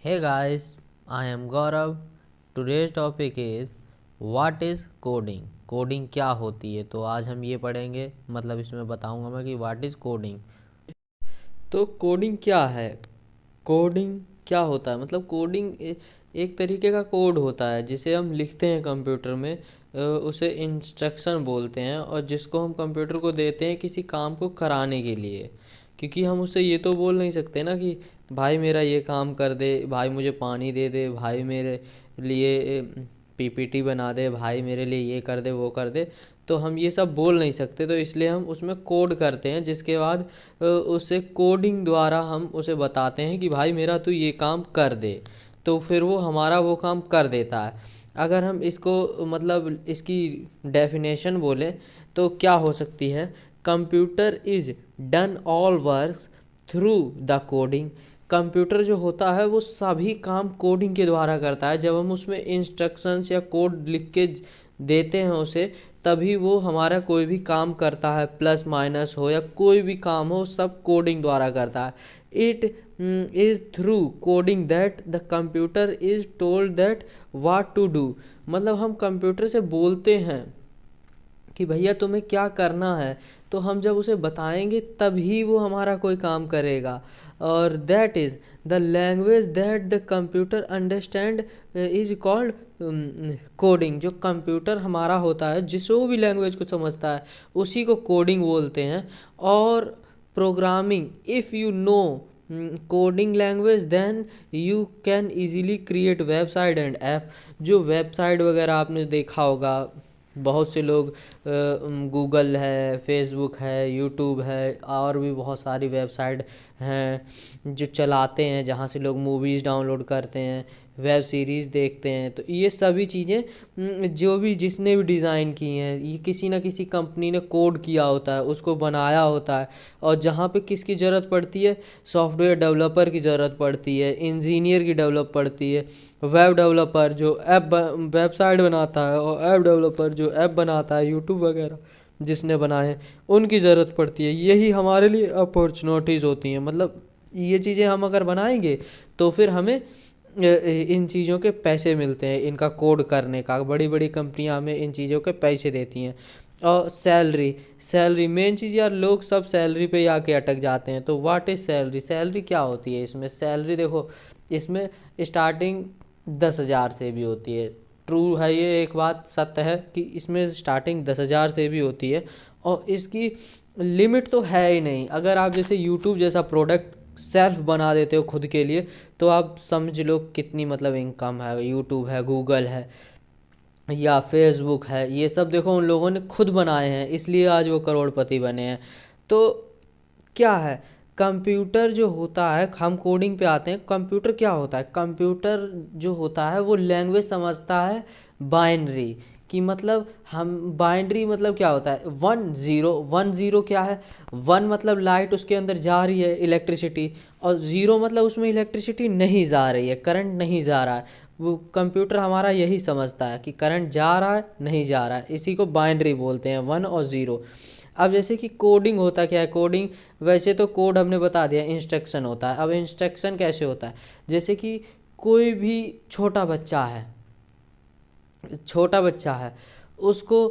Hey guys, I am Gaurav. Today's topic is what is coding? Coding क्या होती है? तो आज हम ये पढ़ेंगे, मतलब इसमें बताऊंगा मैं कि व्हाट इज़ कोडिंग। तो कोडिंग क्या है? कोडिंग क्या होता है? मतलब कोडिंग एक तरीके का कोड होता है जिसे हम लिखते हैं कंप्यूटर में। उसे इंस्ट्रक्शन बोलते हैं और जिसको हम कंप्यूटर को देते हैं किसी काम को कराने के लिए। क्योंकि हम उसे ये तो बोल नहीं सकते ना कि भाई मेरा ये काम कर दे, भाई मुझे पानी दे दे, भाई मेरे लिए पीपीटी बना दे, भाई मेरे लिए ये कर दे वो कर दे। तो हम ये सब बोल नहीं सकते, तो इसलिए हम उसमें कोड करते हैं, जिसके बाद उसे कोडिंग द्वारा हम उसे बताते हैं कि भाई मेरा तू ये काम कर दे। तो फिर वो हमारा वो काम कर देता है। अगर हम इसको मतलब इसकी डेफिनेशन बोलें तो क्या हो सकती है? Computer is done all works through the coding. Computer जो होता है वो सभी काम कोडिंग के द्वारा करता है। जब हम उसमें इंस्ट्रक्शंस या कोड लिख के देते हैं उसे, तभी वो हमारा कोई भी काम करता है, प्लस माइनस हो या कोई भी काम हो, सब कोडिंग द्वारा करता है। It is through coding that the computer is told that what to do. मतलब हम कंप्यूटर से बोलते हैं कि भैया तुम्हें क्या करना है, तो हम जब उसे बताएंगे तभी वो हमारा कोई काम करेगा। और that is the language that the computer understand is called coding. जो कंप्यूटर हमारा होता है, जिस वो भी लैंग्वेज को समझता है, उसी को कोडिंग बोलते हैं। और programming, if you know coding language then you can easily create website and app. जो वेबसाइट वगैरह आपने देखा होगा, बहुत से लोग गूगल है, फेसबुक है, यूट्यूब है, और भी बहुत सारी वेबसाइट हैं जो चलाते हैं, जहाँ से लोग मूवीज़ डाउनलोड करते हैं, वेब सीरीज़ देखते हैं। तो ये सभी चीज़ें जो भी जिसने भी डिज़ाइन की हैं, ये किसी ना किसी कंपनी ने कोड किया होता है, उसको बनाया होता है। और जहाँ पे किसकी ज़रूरत पड़ती है? सॉफ्टवेयर डेवलपर की ज़रूरत पड़ती है, इंजीनियर की डेवलप पड़ती है, वेब डेवलपर जो वेबसाइट बनाता है, और ऐप डेवलपर जो ऐप बनाता है, यूट्यूब वगैरह जिसने बनाए हैं, उनकी ज़रूरत पड़ती है। यही हमारे लिए अपॉर्चुनिटीज़ होती हैं। मतलब ये चीज़ें हम अगर बनाएंगे तो फिर हमें इन चीज़ों के पैसे मिलते हैं, इनका कोड करने का। बड़ी बड़ी कंपनियां हमें इन चीज़ों के पैसे देती हैं। और सैलरी, सैलरी मेन चीज़ यार, लोग सब सैलरी पे ही आके अटक जाते हैं। तो व्हाट इज़ सैलरी? सैलरी क्या होती है? इसमें सैलरी देखो, इसमें स्टार्टिंग 10,000 से भी होती है। ट्रू है, ये एक बात सत्य है कि इसमें स्टार्टिंग 10,000 से भी होती है। और इसकी लिमिट तो है ही नहीं। अगर आप जैसे यूट्यूब जैसा प्रोडक्ट सेल्फ बना देते हो खुद के लिए, तो आप समझ लो कितनी मतलब इनकम है। यूट्यूब है, गूगल है या फेसबुक है, ये सब देखो उन लोगों ने खुद बनाए हैं, इसलिए आज वो करोड़पति बने हैं। तो क्या है कंप्यूटर जो होता है? हम कोडिंग पे आते हैं। कंप्यूटर क्या होता है? कंप्यूटर जो होता है वो लैंग्वेज समझता है बाइनरी की। मतलब हम बाइनरी मतलब क्या होता है? 1 0 1 0 क्या है? 1 मतलब लाइट उसके अंदर जा रही है, इलेक्ट्रिसिटी, और 0 मतलब उसमें इलेक्ट्रिसिटी नहीं जा रही है, करंट नहीं जा रहा है। वो कंप्यूटर हमारा यही समझता है कि करंट जा रहा है नहीं जा रहा है, इसी को बाइनरी बोलते हैं, 1 और 0। अब जैसे कि कोडिंग होता क्या है? कोडिंग, वैसे तो कोड हमने बता दिया, इंस्ट्रक्शन होता है। अब इंस्ट्रक्शन कैसे होता है? जैसे कि कोई भी छोटा बच्चा है, छोटा बच्चा है, उसको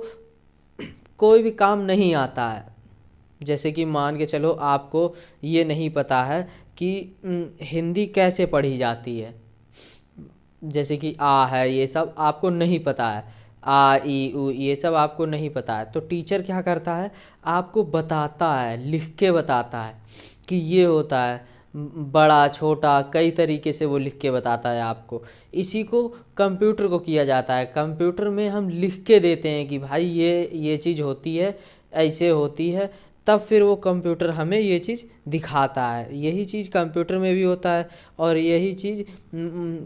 कोई भी काम नहीं आता है। जैसे कि मान के चलो आपको ये नहीं पता है कि हिंदी कैसे पढ़ी जाती है। जैसे कि आ है, ये सब आपको नहीं पता है, आ ई उ ये सब आपको नहीं पता है। तो टीचर क्या करता है? आपको बताता है, लिख के बताता है कि ये होता है। बड़ा छोटा कई तरीके से वो लिख के बताता है आपको। इसी को कंप्यूटर को किया जाता है। कंप्यूटर में हम लिख के देते हैं कि भाई ये चीज़ होती है, ऐसे होती है, तब फिर वो कंप्यूटर हमें ये चीज़ दिखाता है। यही चीज़ कंप्यूटर में भी होता है। और यही चीज़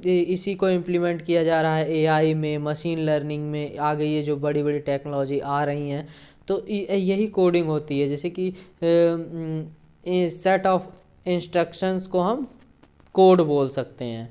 इसी को इम्प्लीमेंट किया जा रहा है एआई में, मशीन लर्निंग में। आगे ये जो बड़ी बड़ी टेक्नोलॉजी आ रही हैं, तो यही कोडिंग होती है। जैसे कि सेट ऑफ इंस्ट्रक्शंस को हम कोड बोल सकते हैं,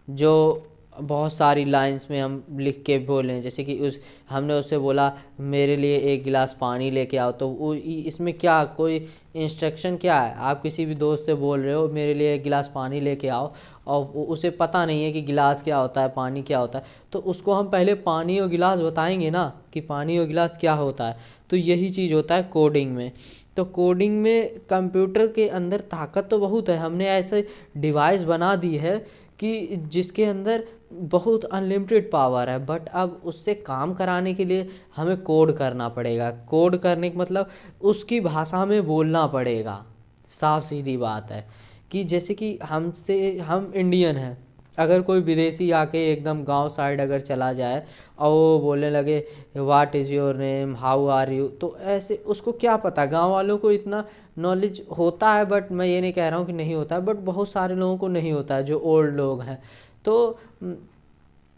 जो बहुत सारी लाइंस में हम लिख के बोलें। जैसे कि हमने उससे बोला मेरे लिए 1 गिलास पानी लेके आओ, तो वो इसमें क्या कोई इंस्ट्रक्शन क्या है, आप किसी भी दोस्त से बोल रहे हो मेरे लिए एक गिलास पानी लेके आओ, और उसे पता नहीं है कि गिलास क्या होता है, पानी क्या होता है, तो उसको हम पहले पानी और गिलास बताएंगे ना कि पानी और गिलास क्या होता है। तो यही चीज़ होता है कोडिंग में। तो कोडिंग में कंप्यूटर के अंदर ताकत तो बहुत है, हमने ऐसे डिवाइस बना दी है कि जिसके अंदर बहुत अनलिमिटेड पावर है, बट अब उससे काम कराने के लिए हमें कोड करना पड़ेगा। कोड करने का मतलब उसकी भाषा में बोलना पड़ेगा। साफ सीधी बात है कि जैसे कि हम इंडियन हैं, अगर कोई विदेशी आके एकदम गांव साइड अगर चला जाए और वो बोलने लगे what is your name, how are you, तो ऐसे उसको क्या पता। गांव वालों को इतना नॉलेज होता है, बट मैं ये नहीं कह रहा हूँ कि नहीं होता है, बट बहुत सारे लोगों को नहीं होता है जो ओल्ड लोग हैं। तो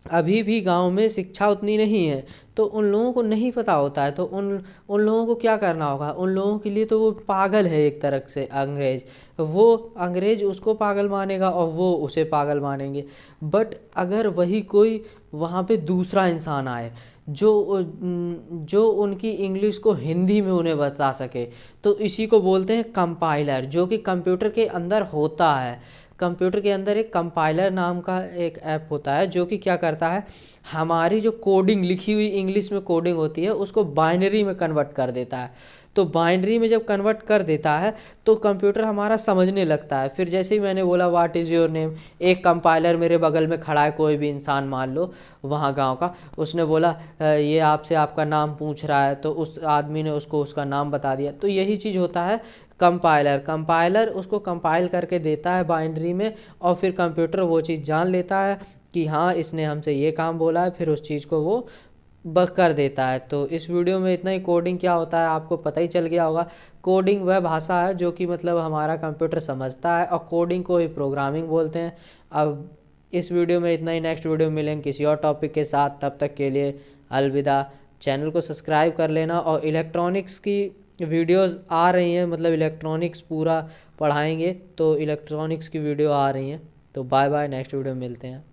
अभी भी गांव में शिक्षा उतनी नहीं है, तो उन लोगों को नहीं पता होता है। तो उन उन लोगों को क्या करना होगा, उन लोगों के लिए तो वो पागल है एक तरह से अंग्रेज। वो अंग्रेज उसको पागल मानेगा और वो उसे पागल मानेंगे। बट अगर वही कोई वहाँ पे दूसरा इंसान आए जो उनकी इंग्लिश को हिंदी में उन्हें बता सके, तो इसी को बोलते हैं कंपाइलर, जो कि कंप्यूटर के अंदर होता है। कंप्यूटर के अंदर एक कंपाइलर नाम का एक ऐप होता है जो कि क्या करता है, हमारी जो कोडिंग लिखी हुई इंग्लिश में कोडिंग होती है उसको बाइनरी में कन्वर्ट कर देता है। तो बाइनरी में जब कन्वर्ट कर देता है तो कंप्यूटर हमारा समझने लगता है। फिर जैसे ही मैंने बोला व्हाट इज़ योर नेम, एक कंपाइलर मेरे बगल में खड़ा है, कोई भी इंसान मान लो वहाँ गांव का, उसने बोला ये आपसे आपका नाम पूछ रहा है, तो उस आदमी ने उसको उसका नाम बता दिया। तो यही चीज़ होता है कंपाइलर उसको कंपाइल करके देता है बाइनरी में, और फिर कंप्यूटर वो चीज़ जान लेता है कि हाँ इसने हमसे ये काम बोला है, फिर उस चीज़ को वो बस कर देता है। तो इस वीडियो में इतना ही। कोडिंग क्या होता है आपको पता ही चल गया होगा। कोडिंग वह भाषा है जो कि मतलब हमारा कंप्यूटर समझता है, और कोडिंग को ही प्रोग्रामिंग बोलते हैं। अब इस वीडियो में इतना ही, नेक्स्ट वीडियो में मिलेंगे किसी और टॉपिक के साथ, तब तक के लिए अलविदा। चैनल को सब्सक्राइब कर लेना, और इलेक्ट्रॉनिक्स की वीडियोस आ रही हैं, मतलब इलेक्ट्रॉनिक्स पूरा पढ़ाएंगे, तो इलेक्ट्रॉनिक्स की वीडियो आ रही हैं। तो बाय बाय, नेक्स्ट वीडियो में मिलते हैं।